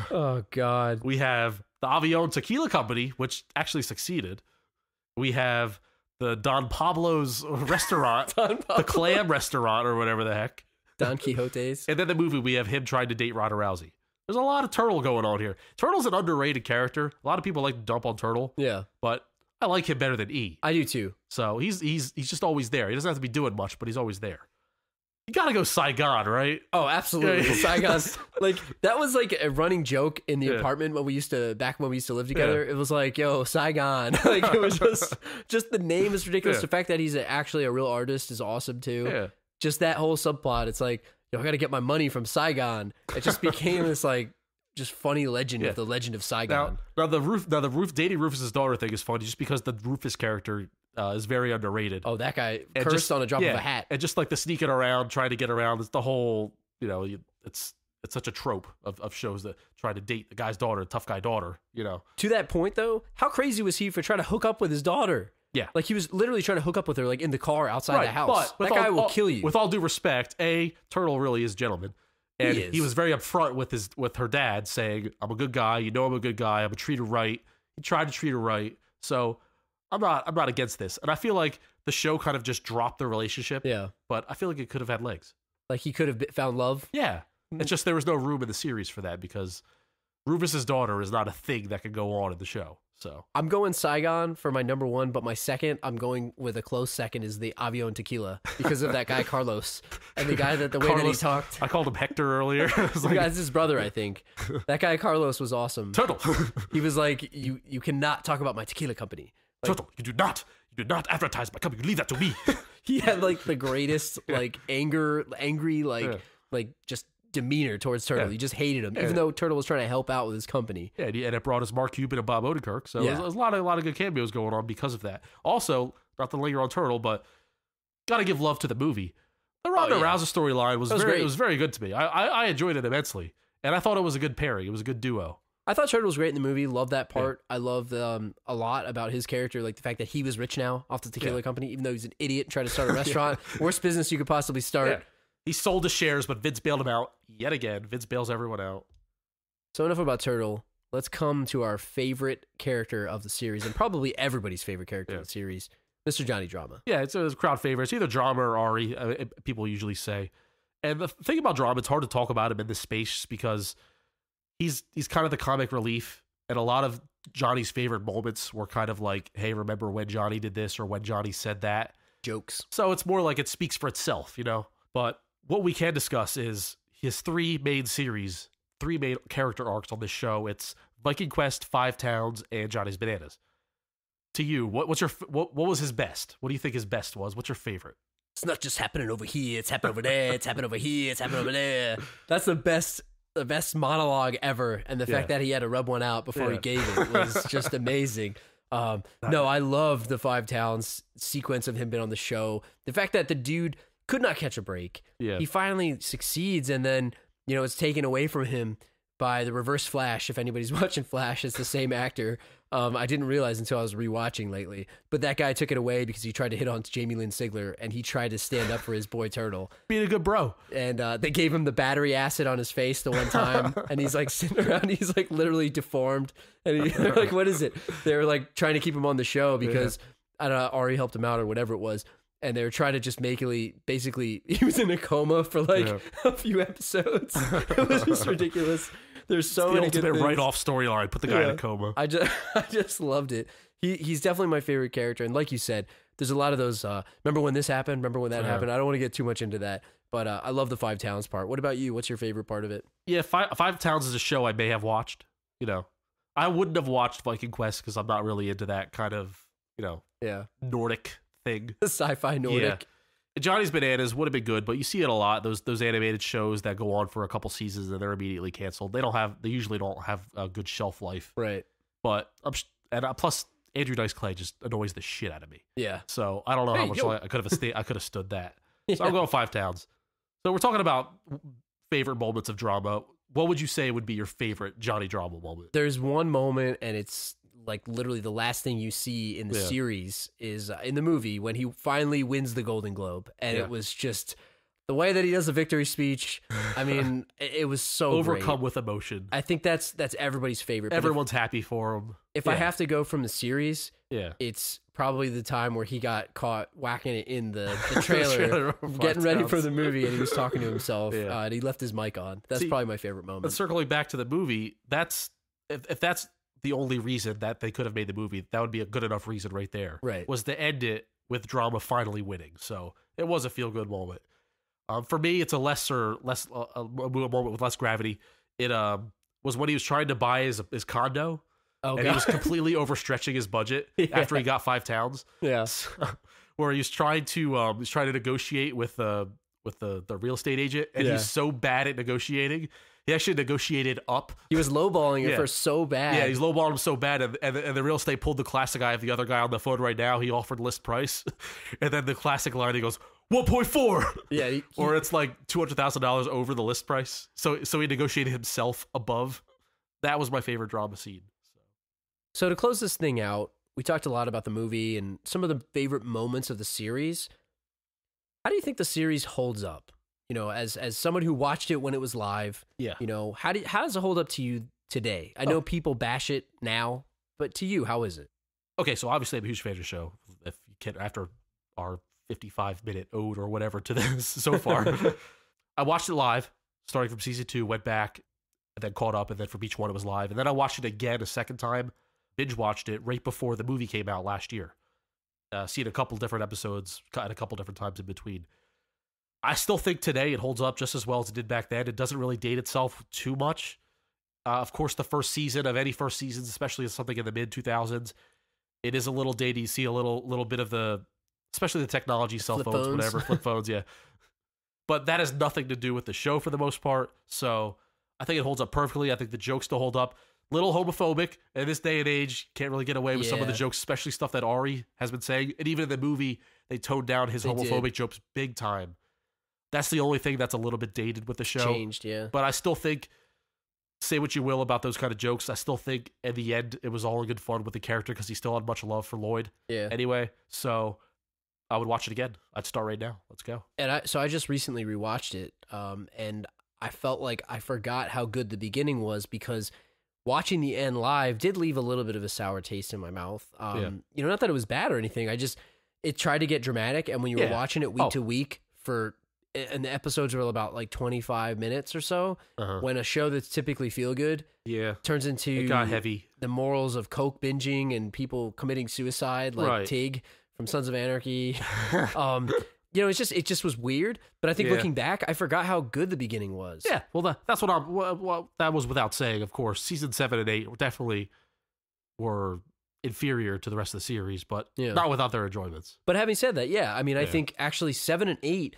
Oh, God. We have the Avion Tequila Company, which actually succeeded. We have the Don Pablo's restaurant, the Clam Restaurant or whatever the heck. Don Quixote's. And then the movie, we have him trying to date Ronda Rousey. There's a lot of Turtle going on here. Turtle's an underrated character. A lot of people like to dump on Turtle. Yeah. But I like him better than E. I do too. So he's just always there. He doesn't have to be doing much, but he's always there. You gotta go Saigon, right? Oh, absolutely. Saigon's that was like a running joke in the apartment when we used to live together. It was like, yo, Saigon. It was just the name is ridiculous. The fact that he's actually a real artist is awesome too. Yeah. Just that whole subplot. It's like, yo, I gotta get my money from Saigon. It just became this just funny legend of the legend of Saigon. Now the dating Rufus's daughter thing is funny just because the Rufus character is very underrated. Oh, that guy cursed on a drop of a hat. And just like the sneaking around, trying to get around, it's the whole, it's such a trope of shows that try to date the guy's daughter, tough guy daughter, To that point though, how crazy was he for trying to hook up with his daughter? Yeah. Like he was literally trying to hook up with her in the car outside the house. But that guy will kill you. With all due respect, Turtle really is a gentleman. And he was very upfront with her dad saying, I'm a good guy, I'm a good guy, I'm gonna treat her right. He tried to treat her right. So I'm not against this. And I feel like the show kind of just dropped the relationship. Yeah. But I feel like it could have had legs. Like he could have found love. Yeah. It's just there was no room in the series for that because Rufus's daughter is not a thing that could go on in the show. So I'm going Saigon for my number one, but my second, I'm going with a close second is the Avion Tequila because of that guy Carlos and the guy that way that he talked. I called him Hector earlier. That's his brother, I think. That guy Carlos was awesome. Turtle. He was like, you cannot talk about my tequila company. Turtle, you do not advertise my company. You leave that to me. He had the greatest angry just demeanor towards Turtle. He just hated him, even though Turtle was trying to help out with his company. Yeah, and it brought us Mark Cuban and Bob Odenkirk. So there's a lot of good cameos going on because of that. Also, not to linger on Turtle, but gotta give love to the movie. The Ronda yeah. Rousey storyline was great. It was very good to me. I enjoyed it immensely, and I thought it was a good pairing. It was a good duo. I thought Turtle was great in the movie. Love that part. I love a lot about his character, like the fact that he was rich now off the tequila company, even though he's an idiot and tried to start a restaurant. Worst business you could possibly start. Yeah. He sold his shares, but Vince bailed him out yet again. Vince bails everyone out. So enough about Turtle. Let's come to our favorite character of the series, and probably everybody's favorite character of the series, Mr. Johnny Drama. Yeah, it's a crowd favorite. It's either Drama or Ari, people usually say. And the thing about Drama, it's hard to talk about him in this space because he's kind of the comic relief, and a lot of Johnny's favorite moments were kind of like, hey, remember when Johnny did this or when Johnny said that? Jokes. So it's more like it speaks for itself, you know? But what we can discuss is his three main character arcs on this show. It's Viking Quest, Five Towns, and Johnny's Bananas. To you, what was his best? What do you think his best was? What's your favorite? It's not just happening over here. It's happening over there. It's happening over here. It's happening over there. That's the best monologue ever. And the fact that he had to rub one out before he gave it was just amazing. No, I love the Five Towns sequence of him being on the show. The fact that the dude could not catch a break. Yeah. He finally succeeds, and then, it's taken away from him by the Reverse Flash. If anybody's watching Flash, it's the same actor. I didn't realize until I was rewatching lately. But that guy took it away because he tried to hit on Jamie Lynn Sigler, and he tried to stand up for his boy Turtle. Being a good bro. And they gave him the battery acid on his face the one time, and he's like sitting around, he's like literally deformed. And they're like, what is it? They're like trying to keep him on the show because, I don't know, Ari helped him out or whatever it was. And they were trying to just basically, he was in a coma for like a few episodes. It was just ridiculous. There's so many good things. Write-off storyline. Put the guy in a coma. I just loved it. He's definitely my favorite character. And like you said, there's a lot of those, remember when this happened? Remember when that happened? I don't want to get too much into that. But I love the Five Towns part. What about you? What's your favorite part of it? Yeah, Five Towns is a show I may have watched. I wouldn't have watched Viking Quest because I'm not really into that kind of, Nordic thing. The sci-fi Nordic. Yeah. Johnny's Bananas would have been good, but you see it a lot. Those animated shows that go on for a couple seasons and they're immediately canceled. They usually don't have a good shelf life. Right. But plus Andrew Dice Clay just annoys the shit out of me. Yeah. So I don't know how much I could have stood that. So I'm going Five Towns. So we're talking about favorite moments of drama. What would you say would be your favorite Johnny Drama moment? There's one moment, and it's like literally the last thing you see in the series is in the movie when he finally wins the Golden Globe, and it was just the way that he does the victory speech. I mean, it was so overcome great. With emotion. I think that's everybody's favorite. Everyone's happy for him. If I have to go from the series, Yeah. It's probably the time where he got caught whacking it in the trailer, getting ready for the movie, and he was talking to himself, and he left his mic on. That's probably my favorite moment. But circling back to the movie, that's if that's the only reason that they could have made the movie, that would be a good enough reason right there. Right. Was to end it with Drama finally winning. So it was a feel-good moment. For me, it's a moment with less gravity. It was when he was trying to buy his condo. Oh, and God. he was completely overstretching his budget after he got Five Towns. Yeah. Where he was trying to negotiate with the real estate agent, and he's so bad at negotiating. He actually negotiated up. He was lowballing it for so bad. Yeah, he's lowballing him so bad, and the real estate pulled the classic eye of the other guy on the phone right now. He offered list price, and then the classic line, he goes 1.4. Yeah, or it's like $200,000 over the list price. So he negotiated himself above. That was my favorite drama scene. So to close this thing out, we talked a lot about the movie and some of the favorite moments of the series. How do you think the series holds up? As someone who watched it when it was live, how does it hold up to you today? I know people bash it now, but to you, how is it? Okay, so obviously I'm a huge fan of the show. If you can, after our 55-minute ode or whatever to this so far, I watched it live, starting from season 2, went back, and then caught up, and then from each one it was live, and then I watched it again a second time. Binge watched it right before the movie came out last year. Seen a couple different episodes, cut a couple different times in between. I still think today it holds up just as well as it did back then. It doesn't really date itself too much. Of course, the first season of any first seasons, especially something in the mid-2000s, it is a little dated. You see a little bit of especially the technology, cell phones, whatever, flip phones, yeah. But that has nothing to do with the show for the most part. So I think it holds up perfectly. I think the jokes still hold up. Little homophobic in this day and age. Can't really get away with some of the jokes, especially stuff that Ari has been saying. And even in the movie, they toned down his homophobic jokes big time. That's the only thing that's a little bit dated with the show. Changed, yeah. But I still think, say what you will about those kind of jokes, I still think in the end it was all in good fun with the character because he still had much love for Lloyd. Yeah. Anyway, so I would watch it again. I'd start right now. Let's go. And I just recently rewatched it, and I felt like I forgot how good the beginning was because watching the end live did leave a little bit of a sour taste in my mouth. You know, not that it was bad or anything. It tried to get dramatic, and when you were watching it week to week and the episodes were about like 25 minutes or so, when a show that's typically feel good turns into it got heavy. The morals of coke binging and people committing suicide like Tig from Sons of Anarchy. You know, it just was weird. But I think looking back, I forgot how good the beginning was. Yeah, well, that's what that was without saying, of course. Season 7 and 8 definitely were inferior to the rest of the series, but not without their enjoyments. But having said that, I think actually 7 and 8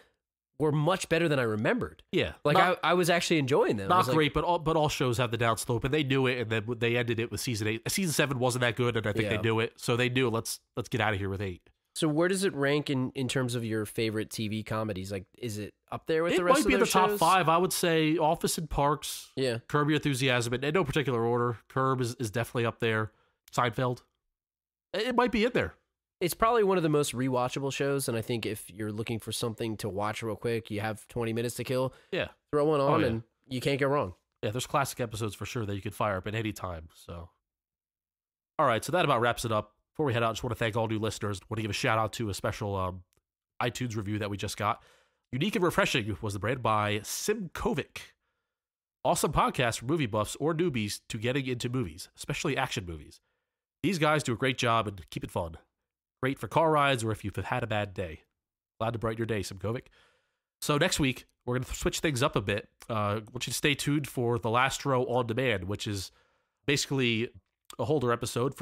were much better than I remembered. Yeah. Like, I was actually enjoying them. Not great, but all shows have the downslope, and they knew it, and then they ended it with Season 8. Season 7 wasn't that good, and I think they knew it, so they knew, let's get out of here with 8. So where does it rank in terms of your favorite TV comedies? Like, is it up there with the rest of their shows? It might be in the top 5. I would say Office and Parks, Curb Your Enthusiasm, in no particular order. Curb is definitely up there. Seinfeld, it might be in there. It's probably one of the most rewatchable shows, and I think if you're looking for something to watch real quick, you have 20 minutes to kill, throw one on, and you can't go wrong. Yeah, there's classic episodes for sure that you could fire up at any time. So, all right, so that about wraps it up. Before we head out, I just want to thank all new listeners. I want to give a shout out to a special iTunes review that we just got. Unique and Refreshing was the brand by Simkovic. Awesome podcast for movie buffs or newbies to getting into movies, especially action movies. These guys do a great job and keep it fun. Great for car rides or if you've had a bad day. Glad to brighten your day, Simkovic. So next week, we're going to switch things up a bit. I want you to stay tuned for The Last Row On Demand, which is basically a holder episode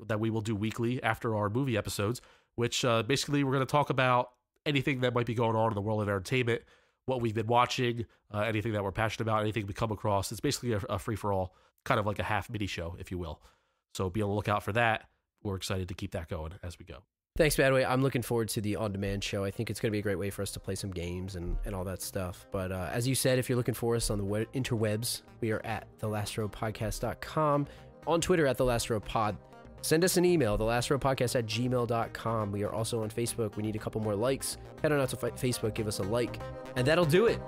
that we will do weekly after our movie episodes, which basically we're going to talk about anything that might be going on in the world of entertainment, what we've been watching, anything that we're passionate about, anything we come across. It's basically a free-for-all, kind of like a half mini show, if you will. So be on the lookout for that. We're excited to keep that going as we go. Thanks, Badway. I'm looking forward to the on-demand show. I think it's going to be a great way for us to play some games and all that stuff. But as you said, if you're looking for us on the interwebs, we are at thelastrowpodcast.com. On Twitter at thelastrowpod. Send us an email, thelastrowpodcast@gmail.com. We are also on Facebook. We need a couple more likes. Head on out to Facebook, give us a like, and that'll do it.